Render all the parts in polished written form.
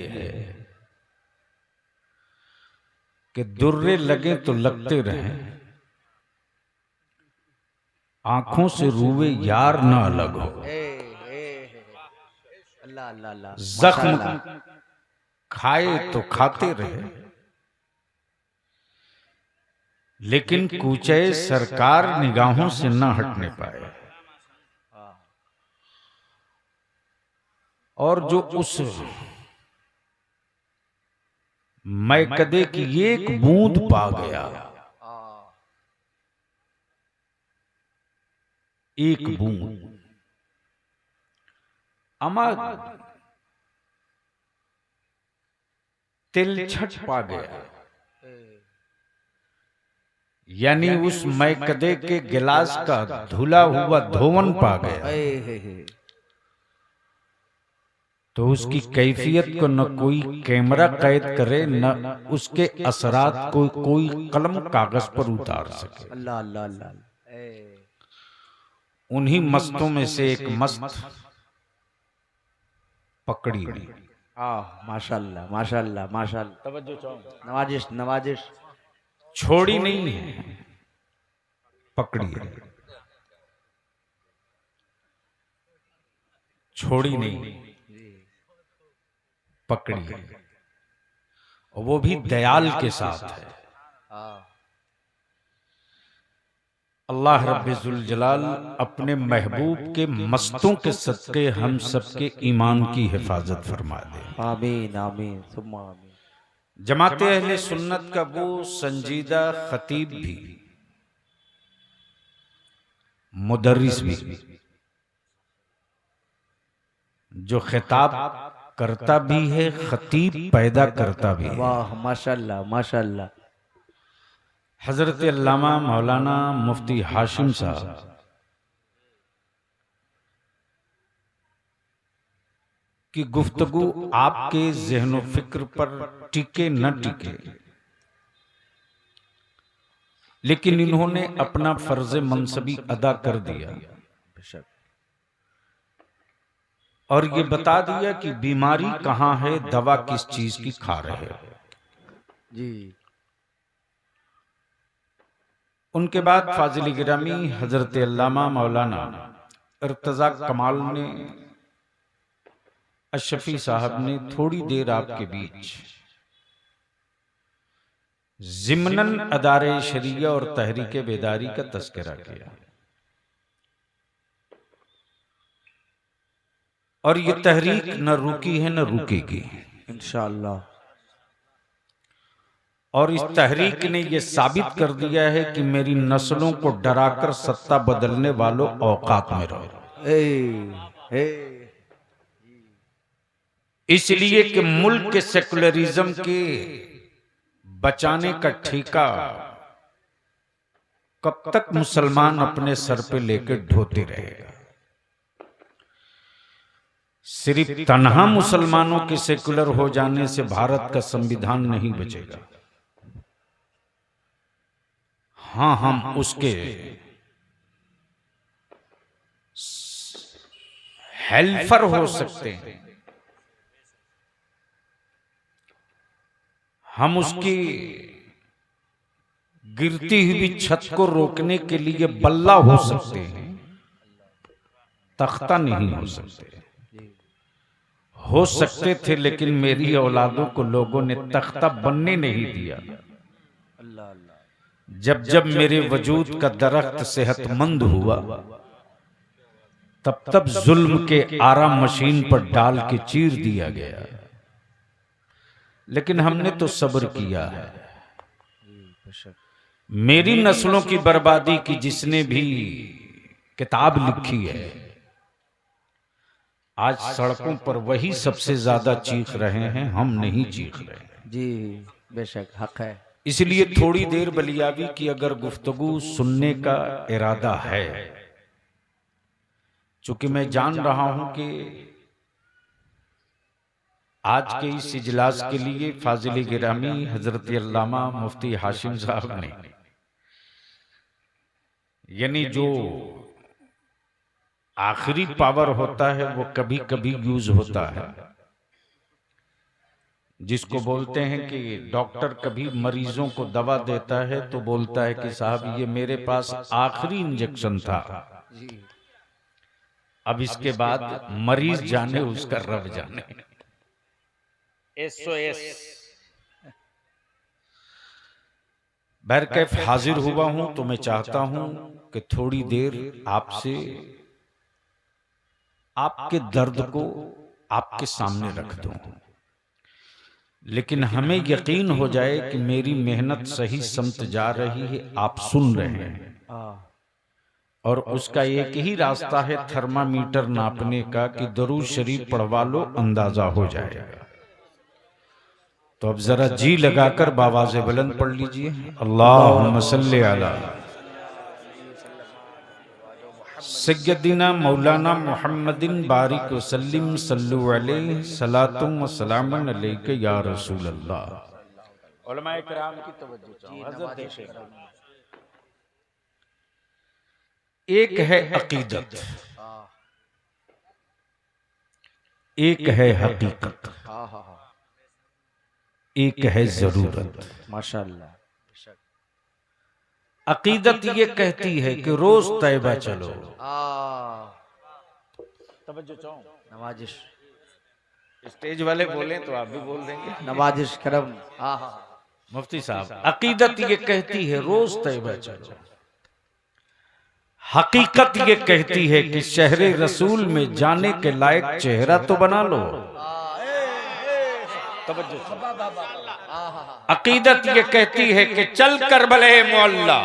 है कि दुर्रे लगे तो लगते रहें, आंखों से रूवे यार ना अलग हो। अल्लाह अल्लाह अल्लाह जख्म खाए तो खाते रहे, लेकिन कूचे सरकार निगाहों से ना हटने पाए। और जो उस मैकदे की एक बूंद पा गया, एक बूंद अमा तिलछट पा गया, यानी उस मैकदे के गिलास का धुला हुआ धोवन पा गया, तो उसकी कैफियत को न कोई कैमरा कैद करे, न उसके असरात को कोई कलम कागज पर उतार सके। अल्लाह अल्लाह अल्लाह। उन्हीं मस्तों में से एक मस्त पकड़ी हुई। माशाल्लाह माशाल्लाह माशाल्लाह। तवज्जो चाहूं, नवाजिश नवाजिश। छोड़ी नहीं है, पकड़ी है, छोड़ी नहीं, पकड़ी है, और वो भी दयाल के साथ है। अल्लाह रब्बुल जलाल अपने महबूब के मस्तों के सदके हम सबके ईमान की हिफाजत फरमा दे। आमीन आमीन सुम्मा आमीन। जमाते अहले सुन्नत का वो संजीदा खतीब भी, मुदर्रिस भी, जो खिताब करता भी है, खतीब पैदा करता भी है। वाह माशाल्लाह माशाल्लाह। हजरत अल्लामा मौलाना मुफ्ती हाशिम साहब की गुफ्तगू आपके ज़हन फिक्र पर टिके न टिके, लेकिन इन्होंने अपना फर्ज मनसबी अदा कर दिया और ये बता दिया कि बीमारी कहाँ है, दवा किस चीज की खा रहे हो जी। उनके बाद फाजिल गिरामी हजरत अल्लामा मौलाना इर्तजा कमाल ने, अशफी साहब ने थोड़ी देर आपके बीच जिमनन अदारे शरिया और तहरीके बेदारी का तस्करा किया, और ये तहरीक न रुकी है न रुकेगी इंशाअल्लाह। और इस तहरीक ने यह साबित कर दिया है कि मेरी नस्लों को डराकर सत्ता बदलने वालों औकात में रहो, इसलिए कि मुल्क के सेकुलरिज्म के बचाने का ठेका कब तक मुसलमान अपने सर पे लेकर ढोते रहेगा। सिर्फ तन्हा मुसलमानों के सेकुलर हो जाने से भारत का संविधान नहीं बचेगा। हाँ, हम उसके हेल्पर हो सकते हैं, हम उसकी गिरती हुई छत को रोकने के लिए बल्ला हो सकते हैं, तख्ता नहीं हो सकते। हो सकते थे, लेकिन मेरी औलादों को लोगों ने तख्ता बनने नहीं दिया। जब जब मेरे वजूद का दरख्त सेहतमंद हुआ, तब तब जुल्म के आराम मशीन पर डाल के चीर दिया गया, लेकिन हमने तो सब्र किया है। मेरी नस्लों की बर्बादी की जिसने भी किताब लिखी है, आज सड़कों पर वही सबसे ज्यादा चीख रहे हैं, हम नहीं चीख रहे। जी बेशक हक है। इसलिए थोड़ी देर बलियावी की अगर गुफ्तगू सुनने का इरादा है, चूंकि मैं जान रहा हूं कि आज के इस इजलास के लिए फाजिल गिरामी हजरत अल्लामा मुफ्ती हाशिम साहब ने, यानी जो आखिरी पावर होता है वो कभी कभी यूज होता है, जिसको बोलते हैं कि डॉक्टर कभी मरीजों को दवा देता है तो बोलता है कि साहब ये मेरे पास आखिरी इंजेक्शन था, अब इसके बाद मरीज जाने उसका रब जाने। SOS। बहरकैफ हाजिर हुआ हूं तो मैं चाहता हूं कि थोड़ी देर आपसे आपके दर्द को आपके सामने रख दूं, लेकिन हमें यकीन हो जाए कि मेरी मेहनत सही समत जा रही है, आप सुन रहे हैं, और उसका एक ही रास्ता है थर्मामीटर नापने का कि दरूद शरीफ पढ़वा लो, अंदाजा हो जाएगा। तो अब जरा जी लगाकर बावाज़े बुलंद पढ़ लीजिए, अल्लाहुम्मा सल्ली अला सय्यदिना मौलाना मुहम्मदिन बारिक वसल्लिम सल्लु अलैहि सलातुम व सलामुन अलैका या रसूल अल्लाह। उलमाए किराम की तवज्जो चाहूं, हज़रत एक है अकीदत, एक है हकीकत, एक है जरूरत। माशाअल्लाह। अकीदत ये कहती है कि रोज तैबा चलो, तवज्जो चाहूं, नवाजिश। स्टेज वाले बोले तो आप भी बोल देंगे, नवाजिश करम। मुफ्ती साहब, अकीदत ये कहती है रोज तैबा चलो, हकीकत ये कहती है कि शहरे रसूल में जाने के लायक चेहरा तो बना लो। अकीदत ये कहती है कि चल करबले मोहल्ला,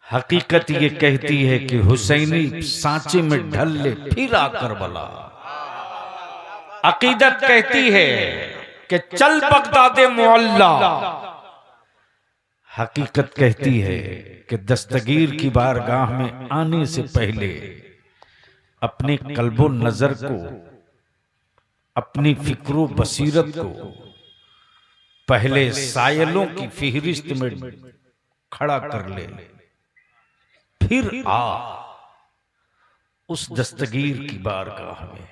हकीकत ये कहती है कि हुसैनी सांचे में ढल ले फिर आ करबला। अकीदत कहती है कि चल बगदादे मोहल्ला, हकीकत कहती है कि दस्तगीर की बारगाह में आने से पहले अपने कल्बो नजर को, अपनी फिक्रो बसीरत को पहले सायलों की फिहरिस्त में खड़ा कर ले, फिर आ उस दस्तगीर की बारगाह में।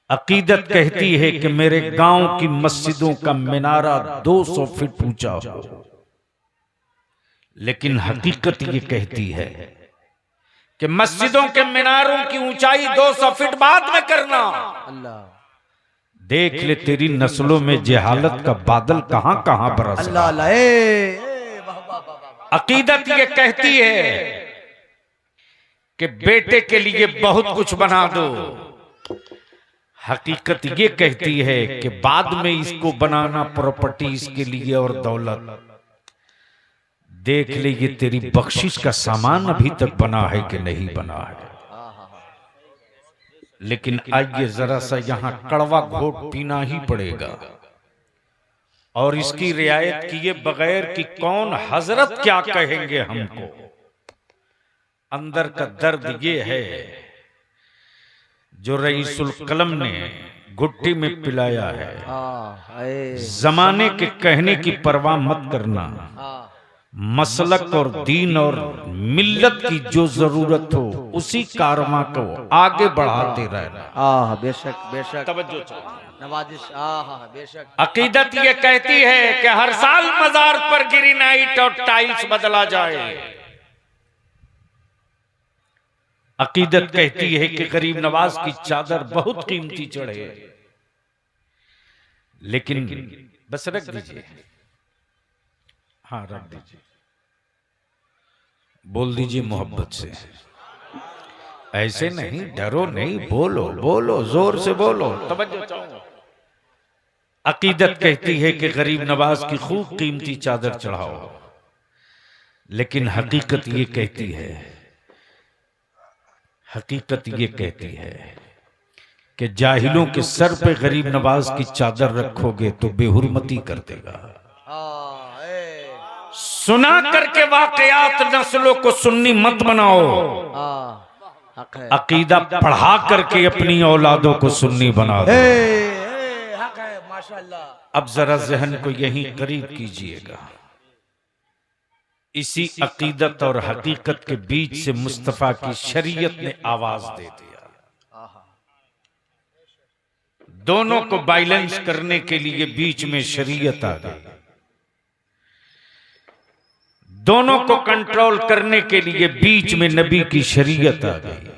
अकीदत कहती है कि मेरे गांव की मस्जिदों का मिनारा 200 फीट ऊंचा हो, लेकिन हकीकत ये कहती है कि मस्जिदों के मीनारों की ऊंचाई 200 फीट बाद में करना। अल्लाह देख ले तेरी नस्लों में जहालत का बादल कहां कहां बरस रहा। अकीदत ये कहती है कि बेटे के लिए बहुत कुछ बना दो, हकीकत ये कहती है कि बाद में इसको बनाना प्रॉपर्टी इसके लिए और दौलत। देख ले ये तेरी बख्शिश का सामान अभी तक बना है कि नहीं बना है। लेकिन आइए जरा सा यहां कड़वा घोट पीना ही पड़ेगा, और इसकी रियायत किए बगैर कि कौन हजरत क्या कहेंगे हमको। अंदर का दर्द ये है जो रईसुल कलम ने घुट्टी में पिलाया है। जमाने के कहने की परवाह मत करना, मसलक और दीन और मिल्लत की जो जरूरत हो उसी कारवां को आगे बढ़ाते रहना। बेशक बेशक, तवज्जो नवाजिश। बेशक। अकीदत ये कहती है कि हर साल मजार पर ग्रेनाइट और टाइल्स बदला जाए। अकीदत कहती है कि गरीब नवाज की चादर बहुत कीमती चढ़े, लेकिन बस रख दीजिए, हाँ रख दीजिए, बोल दीजिए मोहब्बत से, ऐसे नहीं, डरो नहीं, बोलो बोलो, जोर से बोलो। अकीदत कहती है कि गरीब नवाज की खूब कीमती चादर चढ़ाओ, लेकिन हकीकत ये कहती है, हकीकत ये कहती है कि जाहिलों के सर पे गरीब नवाज की चादर रखोगे तो बेहुरमती कर देगा। सुना करके वाकयात नस्लों को सुन्नी मत बनाओ, अकीदा पढ़ा करके अपनी औलादों को सुन्नी बना दो। अब जरा जहन को यहीं करीब कीजिएगा। इसी अकीदत और हकीकत के बीच से मुस्तफा की शरीयत ने आवाज दे दिया। दोनों को बैलेंस करने के लिए बीच में शरीयत आ गई। दोनों को कंट्रोल करने के लिए बीच में नबी की शरीयत आ गई।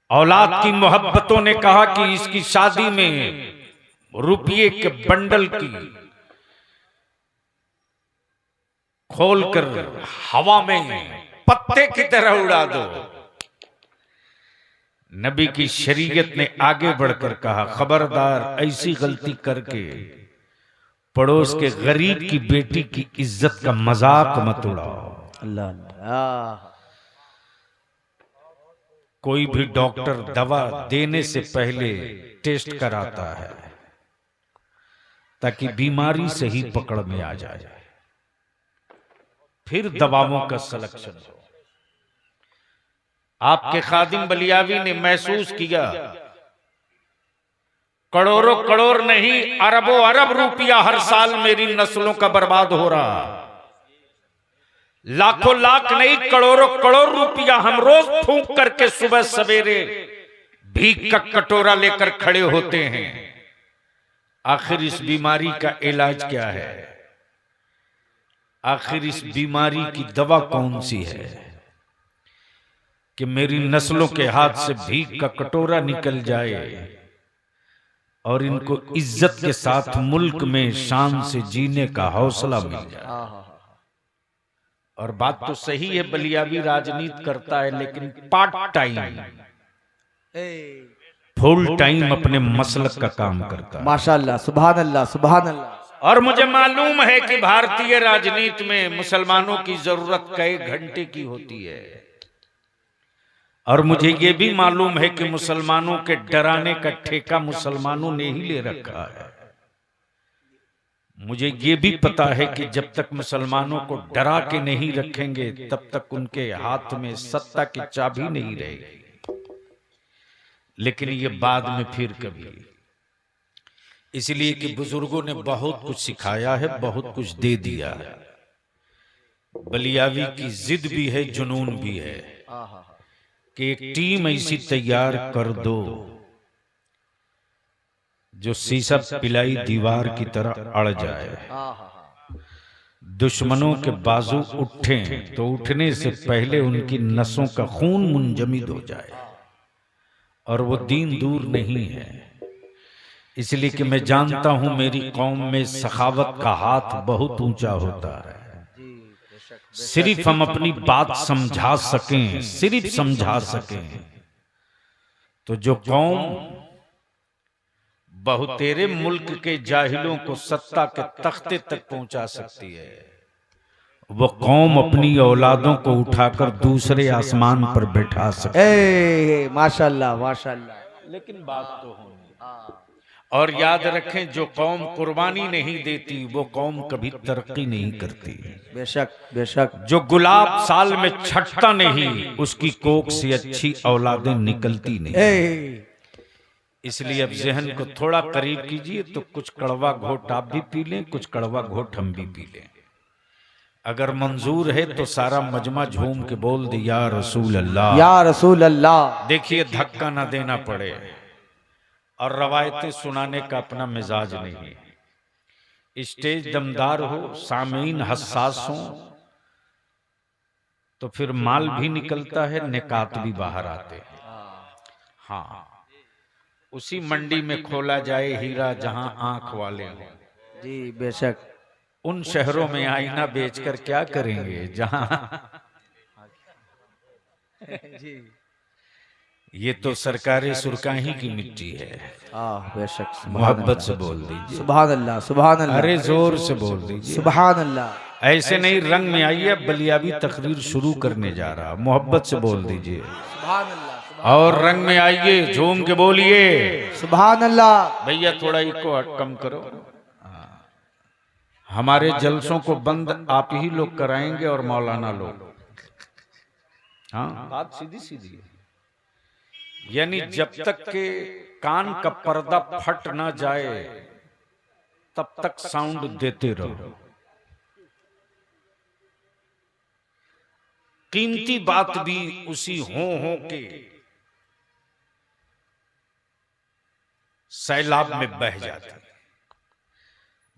औलाद की मोहब्बतों ने कहा कि इसकी शादी में रुपये के बंडल की खोलकर हवा में पत्ते की तरह उड़ा दो। नबी की शरीयत ने आगे बढ़कर कहा, खबरदार ऐसी गलती करके पड़ोस के गरीब की बेटी की इज्जत का मजाक मत उड़ाओ। अल्लाह अल्लाह। कोई भी डॉक्टर दवा देने से पहले टेस्ट कराता है ताकि बीमारी सही पकड़ में आ जाए, फिर दवाओं का सिलेक्शन हो। आपके खादिम बलियावी ने महसूस किया, करोड़ों करोड़ नहीं अरबों अरब रुपया हर साल मेरी नस्लों का बर्बाद हो रहा। लाखों लाख नहीं करोड़ों करोड़ रुपया हम रोज फूंक करके सुबह सवेरे भीख का कटोरा लेकर खड़े होते हैं। आखिर इस बीमारी का इलाज क्या है? आखिर इस बीमारी की दवा कौन सी है कि मेरी नस्लों के हाथ से भीख का कटोरा निकल जाए और इनको इज्जत के साथ मुल्क में शान से जीने का हौसला मिल जाए। और बात तो सही है, बलियावी राजनीति करता है लेकिन पार्ट टाइम, फुल टाइम अपने मसलक का काम करता है। माशाल्लाह, सुभान अल्लाह, सुभान अल्लाह। और मुझे मालूम है कि भारतीय राजनीति में मुसलमानों की जरूरत कई घंटे की होती है, और मुझे ये भी मालूम है कि मुसलमानों के डराने का ठेका मुसलमानों ने ही ले रखा है। मुझे ये भी पता है कि जब तक मुसलमानों को डरा के नहीं रखेंगे तब तक उनके हाथ में सत्ता की चाबी नहीं रहेगी। लेकिन ये बाद में फिर कभी, इसलिए कि बुजुर्गों ने बहुत कुछ सिखाया है, बहुत कुछ दे दिया है। बलियावी की जिद भी है, जुनून भी है कि एक टीम ऐसी तैयार कर दो जो शीशा पिलाई दीवार की तरह अड़ जाए। दुश्मनों के बाजू उठें तो उठने से पहले उनकी नसों का खून मुंजमिद हो जाए, और वो दीन दूर नहीं है। इसलिए कि मैं जानता हूं मेरी कौम में सखावत का हाथ बहुत ऊंचा होता है। सिर्फ हम अपनी बात समझा सकें, सिर्फ समझा सकें, तो जो कौम बहुतेरे मुल्क के जाहिलों को सत्ता के तख्ते तक पहुंचा सकती है, वो कौम अपनी औलादों को उठाकर दूसरे आसमान पर बैठा सकती है। माशाल्लाह, माशाल्लाह। लेकिन बात तो होनी। और याद रखें, जो कौम कुर्बानी नहीं देती वो कौम कभी तरक्की नहीं करती। बेशक, बेशक। जो गुलाब साल में छटता नहीं उसकी कोख से अच्छी औलादें निकलती नहीं। इसलिए अब जहन को थोड़ा करीब कीजिए तो कुछ कड़वा घोट आप भी पी लें, कुछ कड़वा घोट हम भी पी लें। अगर मंजूर है तो सारा मजमा झूम के बोल दे, या रसूल अल्लाह, या रसूल अल्लाह। देखिए धक्का ना देना पड़े, और रवायतें सुनाने का अपना मिजाज नहीं। स्टेज दमदार हो, सामीन हसास हो, तो फिर माल भी निकलता है, निकात भी बाहर आते हैं। हाँ, उसी मंडी में खोला जाए हीरा जहां आंख वाले हों। जी बेशक। उन शहरों में आईना बेचकर क्या करेंगे जहां जी। ये तो सरकारी सुरकाही की मिट्टी है। बेशक। मोहब्बत से बोल दीजिए, सुभान अल्लाह, सुभान अल्लाह। अरे जोर से बोल दीजिए, सुभान अल्लाह। ऐसे नहीं रंग में आइए। बलियावी तकरीर शुरू करने जा रहा, मोहब्बत से बोल दीजिए, सुभान अल्लाह। और रंग में आइए, झूम के बोलिए, सुभान अल्लाह। भैया थोड़ा इको कम करो। हमारे जलसों को बंद आप ही लोग कराएंगे और मौलाना लोग। हाँ, बात सीधी सीधी है। यानी जब तक के कान का पर्दा फट ना जाए तब तक साउंड देते रहो। कीमती बात भी उसी हो के सैलाब में बह जाती।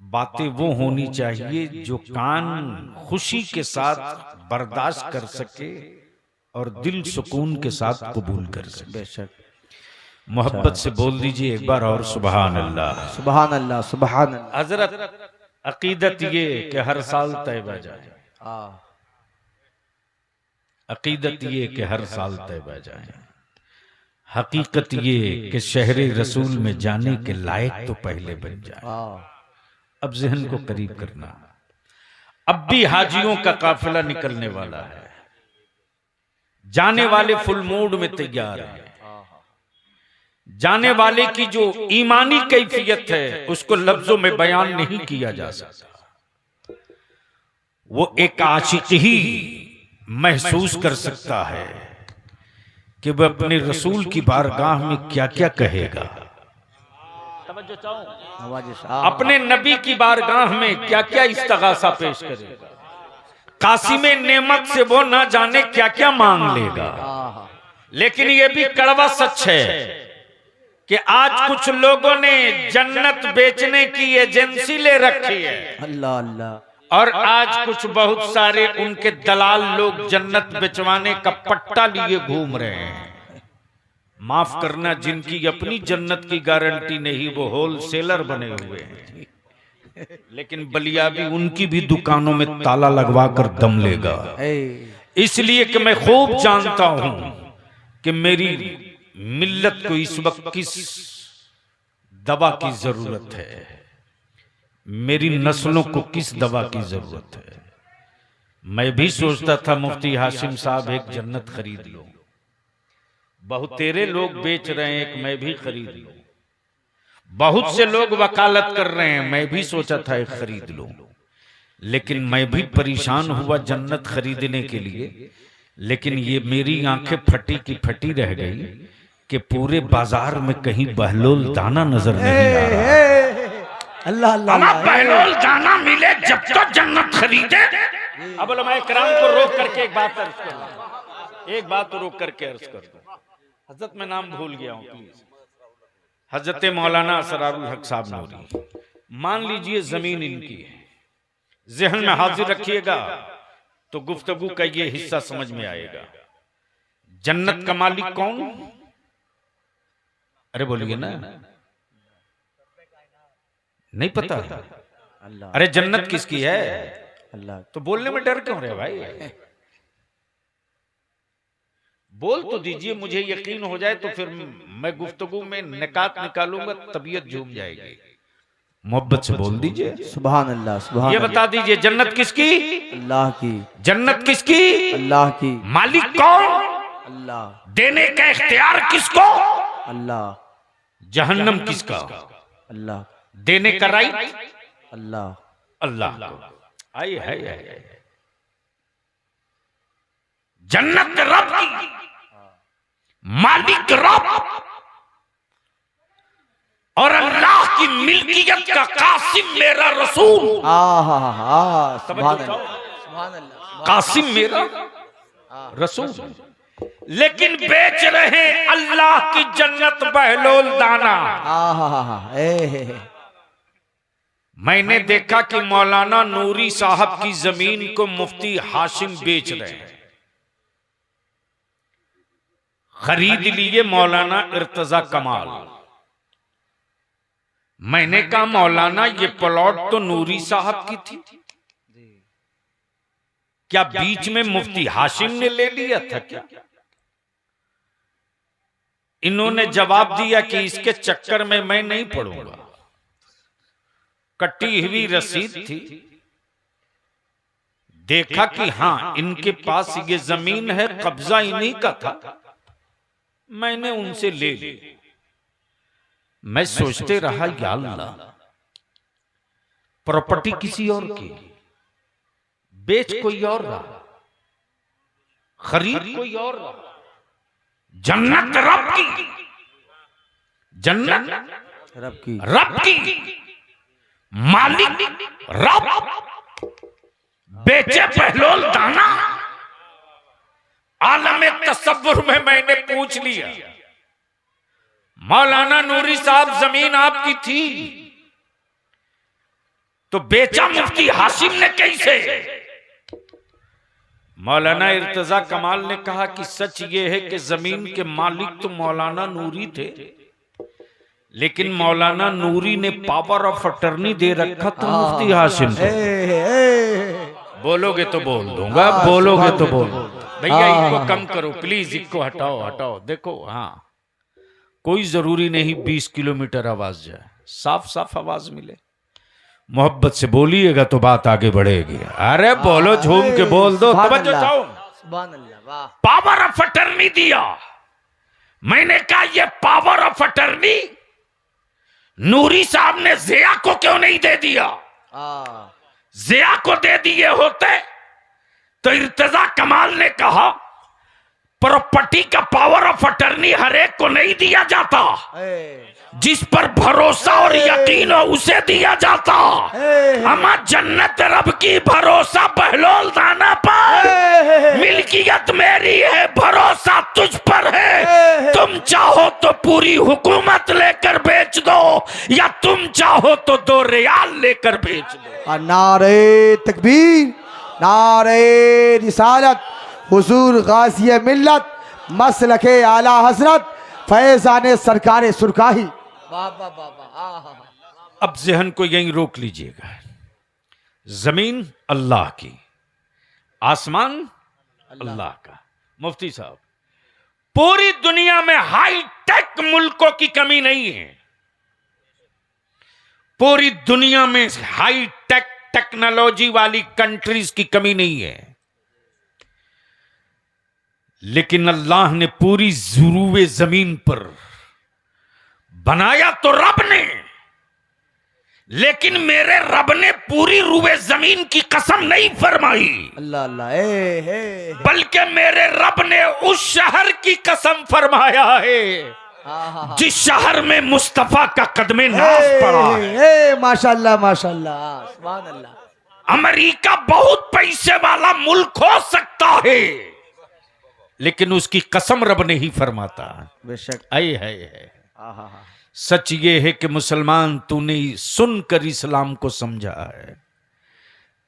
बातें वो होनी चाहिए जो कान खुशी के साथ बर्दाश्त कर सके और दिल सुकून के साथ कबूल कर सके। बेशक। मोहब्बत से बोल दीजिए एक बार और सुबहान अल्लाह। सुबहान अल्लाह, सुबहान अल्लाह। हजरत अकीदत ये कि हर साल तैबा जाए, अकीदत ये कि हर साल तैबा जाए, हकीकत ये कि शहरे रसूल में जाने के लायक तो पहले बन जाए। अब जहन को करीब करना, अब भी हाजियों का काफिला निकलने वाला है, जाने वाले फुल मूड में तैयार हैं। जाने वाले की जो ईमानी कैफियत है उसको लफ्जों में बयान नहीं किया जा सकता। वो एक आशिक ही महसूस कर सकता है कि वह अपने रसूल की बारगाह में क्या क्या कहेगा, अपने नबी की बारगाह में क्या क्या इस्तगासा पेश करेगा, कासिमे नेमत से वो ना जाने क्या क्या मांग लेगा। लेकिन ये भी कड़वा सच है कि आज कुछ लोगों ने जन्नत बेचने की एजेंसी ले रखी है। अल्लाह अल्लाह। और आज कुछ बहुत सारे उनके दलाल लोग जन्नत बेचवाने का पट्टा लिए घूम रहे हैं। माफ करना, जिनकी अपनी जन्नत की गारंटी नहीं वो होलसेलर बने हुए हैं। लेकिन बलिया भी उनकी भी दुकानों में ताला लगवा कर दम लेगा। इसलिए कि मैं खूब जानता हूं कि मेरी मिल्लत को इस वक्त किस दवा की जरूरत है, मेरी नस्लों को किस दवा की जरूरत है। मैं भी सोचता था मुफ्ती हाशिम साहब एक जन्नत खरीद लो, बहुत तेरे लोग बेच रहे हैं, एक मैं भी खरीद लूं। बहुत से लोग वकालत कर रहे हैं, मैं भी सोचा था एक खरीद लूं। लेकिन मैं भी परेशान हुआ जन्नत खरीदने के लिए। लेकिन ये मेरी आंखें फटी की फटी रह गई कि पूरे बाजार में कहीं बहलोल दाना नजर नहीं आ रहा। अल्लाह अल्लाह। बहलोल दाना मिले जब तक जन्नत खरीदे। अब मैं कराम को रोक करके एक बात अर्ज कर दूं, एक बात रोक करके अर्ज कर दूं। हजरत मैं नाम भूल गया हूं, प्लीज। हजरत मौलाना असरारुल हक साहब नूरी, मान लीजिए जमीन इनकी है, जहन में हाजिर रखिएगा तो गुफ्तगू का ये हिस्सा समझ में आएगा। जन्नत का मालिक कौन? अरे बोलिए ना, नहीं पता? अल्लाह। अरे जन्नत किसकी है? अल्लाह। तो बोलने में डर क्यों रहे भाई? बोल तो दीजिए, मुझे यकीन हो जाए तो फिर मैं गुफ्तगू में निकात निकालूंगा, तबीयत झूम जाएगी। मोहब्बत से बोल दीजिए सुभान अल्लाह, सुभान ये बता दीजिए जन्नत किसकी? अल्लाह की। जन्नत किसकी? अल्लाह की। मालिक कौन? अल्लाह। देने का इख्तियार किसको? अल्लाह। जहन्नम किसका? अल्लाह। देने का राइट? अल्लाह। अल्लाह को। आई है जन्नत रब की, मालिक रब, और अल्लाह की मिल्कियत का कासिम मेरा रसूल। सुभान अल्लाह। कासिम मेरा रसूल। लेकिन बेच रहे अल्लाह की जन्नत बहलोल दाना। मैंने देखा कि मौलाना नूरी साहब की जमीन को मुफ्ती हाशिम बेच रहे हैं। खरीद लिए मौलाना इर्तजा कमाल। मैंने कहा मौलाना ये प्लॉट तो नूरी साहब की थी, क्या बीच में मुफ्ती हाशिम ने ले लिया था क्या? इन्होंने जवाब दिया कि इसके चक्कर में मैं नहीं पड़ूंगा। कटी हुई रसीद थी, देखा कि हाँ इनके पास ये जमीन है, कब्जा इन्हीं का था, मैंने उनसे ले ली। मैं सोचते रहा या अल्लाह, प्रॉपर्टी किसी और की, बेच कोई और रहा, खरीद कोई और रहा। जन्नत रब की, जन्नत रब की, मालिक रब, बेचे बहलोल दाना। आलम तसव्वुर में मैंने पूछ लिया, मौलाना नूरी साहब जमीन आपकी थी तो बेचा मुफ्ती हाशिम ने कैसे? मौलाना इर्तजा कमाल ने कहा कि सच ये है कि जमीन के मालिक तो मौलाना नूरी थे, लेकिन मौलाना नूरी ने पावर ऑफ अटर्नी दे रखा था मुफ्ती हाशिम को। बोलोगे तो बोल दूंगा, बोलोगे तो बोल। भैया इनको कम करो प्लीज, इनको हटाओ हटाओ। देखो हाँ, कोई जरूरी नहीं 20 किलोमीटर आवाज जाए, साफ साफ आवाज मिले। मोहब्बत से बोलिएगा तो बात आगे बढ़ेगी। अरे बोलो, झूम के बोल दो। तवज्जो चाहो। पावर ऑफ अटर्नी दिया। मैंने कहा ये पावर ऑफ अटर्नी नूरी साहब ने जिया को क्यों नहीं दे दिया? जिया को दे दिए होते तो इर्तजा कमाल ने कहा प्रॉपर्टी का पावर ऑफ अटर्नी हर एक को नहीं दिया जाता, जिस पर भरोसा और यकीन हो उसे दिया जाता। अमा जन्नत रब की, भरोसा बहलोल दाना पर। मिल्कियत मेरी है, भरोसा तुझ पर है। तुम चाहो तो पूरी हुकूमत लेकर बेच दो, या तुम चाहो तो 2 रियाल लेकर बेच दो। नारे तकबीर, नारे रिसालत, हुजूर गाज़ी मिल्लत, मसलके आला हजरत, फैज़ाने सरकारे सुरकाही। अब जहन को यहीं रोक लीजिएगा। जमीन अल्लाह की, आसमान अल्लाह का। मुफ्ती साहब, पूरी दुनिया में हाई टेक मुल्कों की कमी नहीं है। पूरी दुनिया में हाई टेक टेक्नोलॉजी वाली कंट्रीज की कमी नहीं है, लेकिन अल्लाह ने पूरी जुरूए जमीन पर बनाया तो रब ने, लेकिन मेरे रब ने पूरी रूए जमीन की कसम नहीं फरमाई। अल्लाह अल्लाह, बल्कि मेरे रब ने उस शहर की कसम फरमाया है जिस शहर में मुस्तफा का कदमे नाज पड़ा है। माशाल्लाह माशाल्लाह, सुभान अल्लाह। अमेरिका बहुत पैसे वाला मुल्क हो सकता है, लेकिन उसकी कसम रब नहीं फरमाता। बेशक। आए है। सच ये है कि मुसलमान तूने सुनकर इस्लाम को समझा है,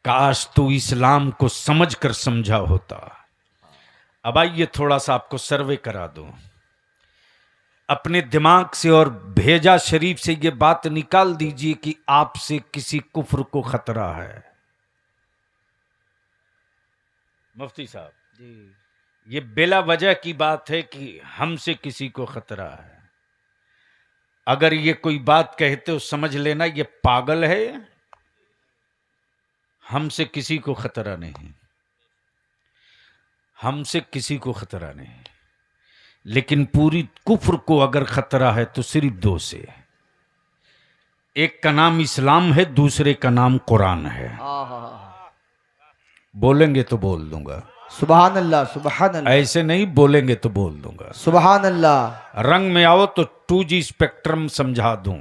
काश तू इस्लाम को समझकर समझा होता। अब आइए थोड़ा सा आपको सर्वे करा दूं अपने दिमाग से, और भेजा शरीफ से ये बात निकाल दीजिए कि आपसे किसी कुफ्र को खतरा है। मुफ्ती साहब जी, ये बेला वजह की बात है कि हमसे किसी को खतरा है। अगर ये कोई बात कहते हो समझ लेना ये पागल है। हमसे किसी को खतरा नहीं, हमसे किसी को खतरा नहीं, लेकिन पूरी कुफ्र को अगर खतरा है तो सिर्फ 2 से। एक का नाम इस्लाम है, दूसरे का नाम कुरान है। बोलेंगे तो बोल दूंगा। सुभान अल्लाह, सुभान अल्लाह। ऐसे नहीं बोलेंगे तो बोल दूंगा। सुभान अल्लाह। रंग में आओ तो 2G स्पेक्ट्रम समझा दूं।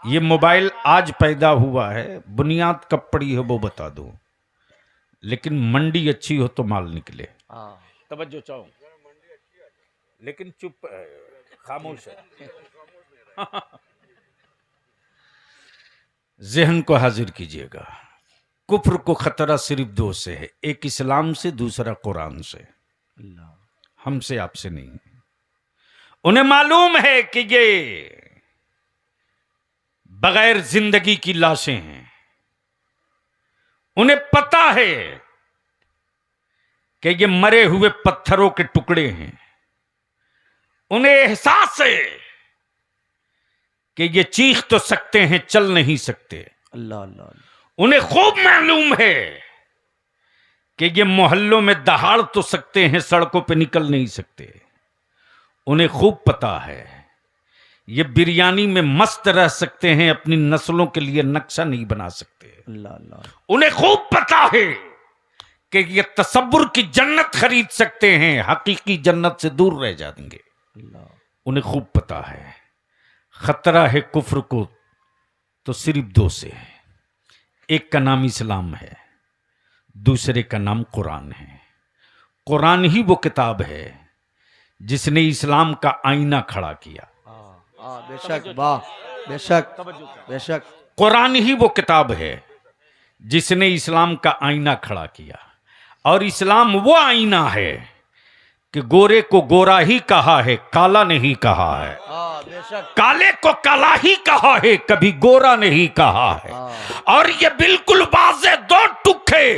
ये मोबाइल आज पैदा हुआ है, बुनियाद कब पड़ी है वो बता दूं, लेकिन मंडी अच्छी हो तो माल निकले। तवज्जो चाहो, लेकिन चुप खामोश है। जहन को हाजिर कीजिएगा। कुफ्र को खतरा सिर्फ 2 से है, एक इस्लाम से, दूसरा कुरान से। हमसे आपसे नहीं। उन्हें मालूम है कि ये बगैर जिंदगी की लाशें हैं। उन्हें पता है कि ये मरे हुए पत्थरों के टुकड़े हैं। उन्हें एहसास है कि ये चीख तो सकते हैं, चल नहीं सकते। अल्लाह अल्लाह। उन्हें खूब मालूम है कि ये मोहल्लों में दहाड़ तो सकते हैं, सड़कों पे निकल नहीं सकते। उन्हें खूब पता है ये बिरयानी में मस्त रह सकते हैं, अपनी नस्लों के लिए नक्शा नहीं बना सकते। अल्लाह अल्लाह। उन्हें खूब पता है कि ये तसव्वुर की जन्नत खरीद सकते हैं, हकीकी जन्नत से दूर रह जाएंगे। उन्हें खूब पता है खतरा है कुफ्र को तो सिर्फ 2 से है। एक का नाम इस्लाम है, दूसरे का नाम कुरान है। कुरान ही वो किताब है जिसने इस्लाम का आईना खड़ा किया। बेशक, वाह, बेशक, बेशक। कुरान ही वो किताब है जिसने इस्लाम का आईना खड़ा किया। और इस्लाम वो आईना है कि गोरे को गोरा ही कहा है, काला नहीं कहा है। बेशक। काले को काला ही कहा है, कभी गोरा नहीं कहा है। और ये बिल्कुल वाज़ेह दो टुक है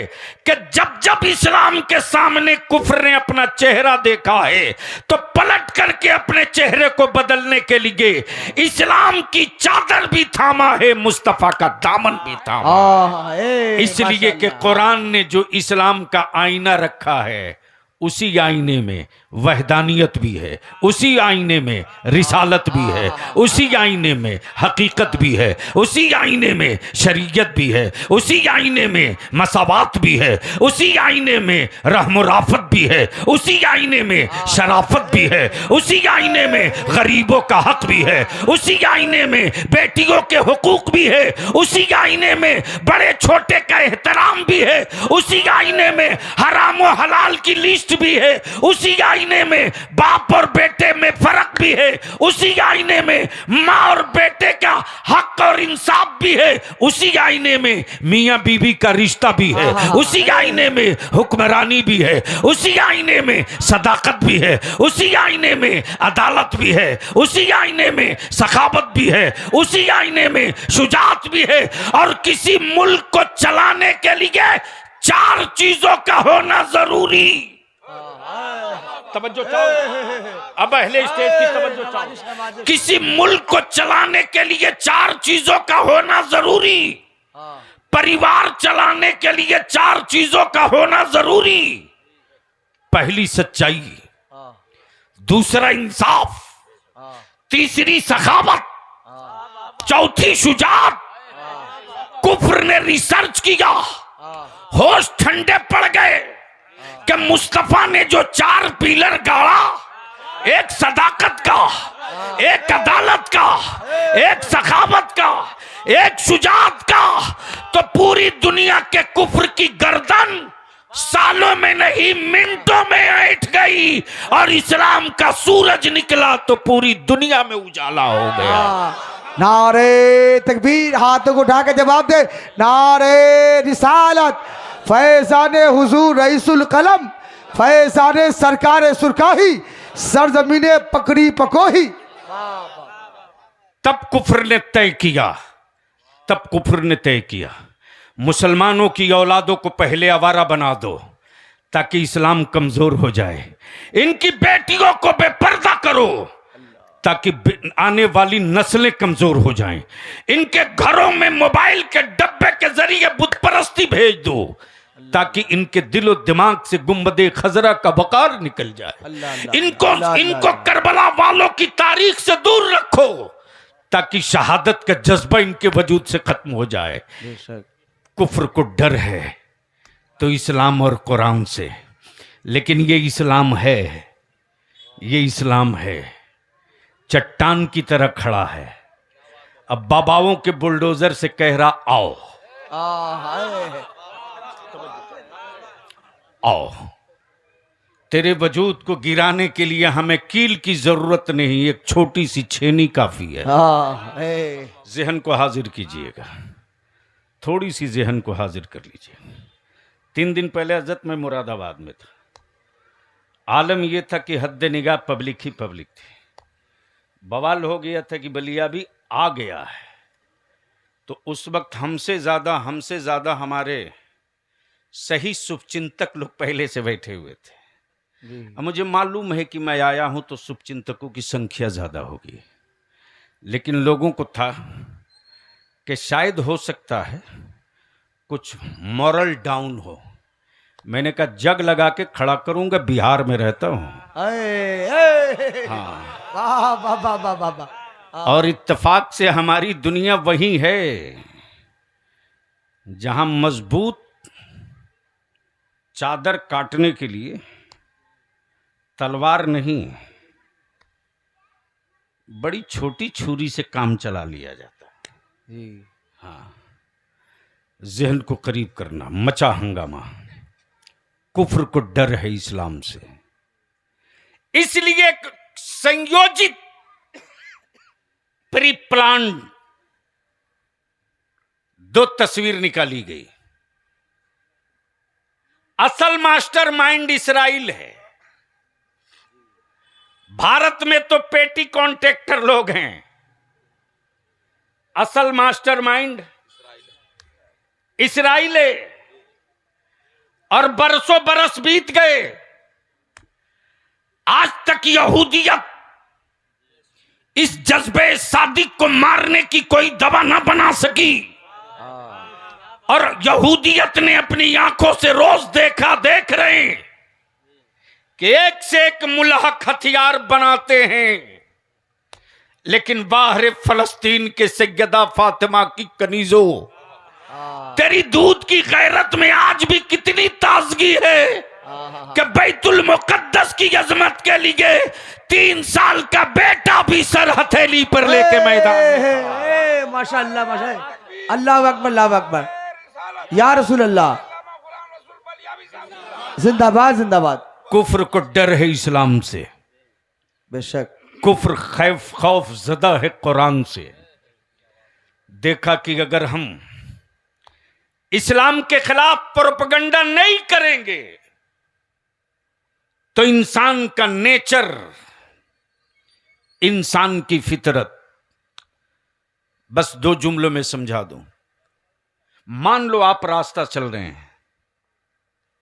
कि जब जब इस्लाम के सामने कुफ्र ने अपना चेहरा देखा है तो पलट करके अपने चेहरे को बदलने के लिए इस्लाम की चादर भी थामा है, मुस्तफा का दामन भी थामा। इसलिए कि कुरान ने जो इस्लाम का आईना रखा है, उसी आईने में वहदानियत भी है, उसी आईने में रिसालत भी है, उसी आईने में हकीकत भी है, उसी आईने में शरीयत भी है, उसी आईने में मसावात भी है, उसी आईने में रहमराफत भी है, उसी आईने में शराफत भी है, उसी आईने में गरीबों का हक भी है, उसी आईने में बेटियों के हुकूक भी है, उसी आईने में बड़े छोटे का एहतराम भी है, उसी आईने में हराम और हलाल की लिस्ट भी है, उसी आईने में बाप और बेटे में फर्क भी है, उसी आईने में माँ और बेटे का हक और इंसाफ भी है, उसी आईने में मियाँ बीवी का रिश्ता भी है, उसी आईने में हुक्मरानी भी है, उसी आईने में सदाकत भी है, उसी आईने में अदालत भी है, उसी आईने में सखावत भी है, उसी आईने में शुजाअत भी है। और किसी मुल्क को चलाने के लिए 4 चीजों का होना जरूरी। तवज्जो चाहो, अब अहले स्टेज की तवज्जो चाहो। किसी मुल्क को चलाने के लिए 4 चीजों का होना जरूरी। परिवार चलाने के लिए 4 चीजों का होना जरूरी। पहली सच्चाई, दूसरा इंसाफ, तीसरी सखावत, चौथी शुजाअत। कुफ्र ने रिसर्च किया, होश ठंडे पड़ गए कि मुस्तफा ने जो 4 पिलर गाड़ा, एक सदाकत का, एक अदालत का, एक सखावत का, एक शुजाअत का, तो पूरी दुनिया के कुफ्र की गर्दन सालों में नहीं मिनटों में ऐंठ गई। और इस्लाम का सूरज निकला तो पूरी दुनिया में उजाला हो गया। नारे तकबीर, हाथों को उठा के जवाब दे। नारे रिसालत, फैजाने हुजूर रईसुल कलम, फैजाने सरकार सुरकाही, सरजमीने पकड़ी पकोही। तब कुफ्र ने तय किया, तब कुफ्र ने तय किया, मुसलमानों की औलादों को पहले आवारा बना दो ताकि इस्लाम कमजोर हो जाए। इनकी बेटियों को बेपर्दा करो ताकि आने वाली नस्लें कमजोर हो जाएं। इनके घरों में मोबाइल के डब्बे के जरिए बुत परस्ती भेज दो ताकि इनके दिलो दिमाग से गुंबदे खजरा का वकार निकल जाए। इनको करबला वालों की तारीख से दूर रखो ताकि शहादत का जज्बा इनके वजूद से खत्म हो जाए। कुफ्र को डर है तो इस्लाम और कुरान से, लेकिन ये इस्लाम है, ये इस्लाम है, चट्टान की तरह खड़ा है। अब बाबाओं के बुलडोजर से कह रहा आओ आओ। तेरे वजूद को गिराने के लिए हमें कील की जरूरत नहीं, एक छोटी सी छेनी काफी है। जहन को हाजिर कीजिएगा, थोड़ी सी जहन को हाजिर कर लीजिए। 3 दिन पहले हजरत मैं मुरादाबाद में था। आलम यह था कि हद निगाह पब्लिक ही पब्लिक थी। बवाल हो गया था कि बलिया भी आ गया है। तो उस वक्त हमसे ज़्यादा हमारे सही शुभचिंतक लोग पहले से बैठे हुए थे। अब मुझे मालूम है कि मैं आया हूं तो शुभचिंतकों की संख्या ज़्यादा होगी, लेकिन लोगों को था कि शायद हो सकता है कुछ मॉरल डाउन हो। मैंने कहा जग लगा के खड़ा करूंगा, बिहार में रहता हूं। हाँ। और इत्तेफाक से हमारी दुनिया वही है जहां मजबूत चादर काटने के लिए तलवार नहीं, बड़ी छोटी छुरी से काम चला लिया जाता है। हाँ, जहन को करीब करना, मचा हंगामा। कुफ्र को डर है इस्लाम से, इसलिए एक संयोजित प्री प्लान 2 तस्वीर निकाली गई। असल मास्टर माइंड इस्राइल है। भारत में तो पेटी कॉन्ट्रैक्टर लोग हैं। असल मास्टर माइंड इस्राइल है। और बरसों बरस बीत गए, आज तक यहूदियत इस जज्बे सादिक को मारने की कोई दवा ना बना सकी। और यहूदियत ने अपनी आंखों से रोज देख रहे हैं कि एक से एक मुल्हक हथियार बनाते हैं, लेकिन बाहर फलस्तीन के सैयदा फातिमा की कनीजो, तेरी दूध की गैरत में आज भी कितनी ताजगी है कि बैतुल मुकद्दस की अजमत के लिए 3 साल का बेटा भी सर हथेली पर लेके मैदान। माशाअल्लाह माशाअल्लाह, अल्लाह अकबर अल्लाह अकबर, या रसूल अल्लाह, जिंदाबाद जिंदाबाद। कुफ्र को डर है इस्लाम से, बेशक कुफ्र खौफ ज़दा है कुरान से। देखा कि अगर हम इस्लाम के खिलाफ प्रोपेगेंडा नहीं करेंगे तो इंसान का नेचर, इंसान की फितरत, बस 2 जुमलों में समझा दूं। मान लो आप रास्ता चल रहे हैं,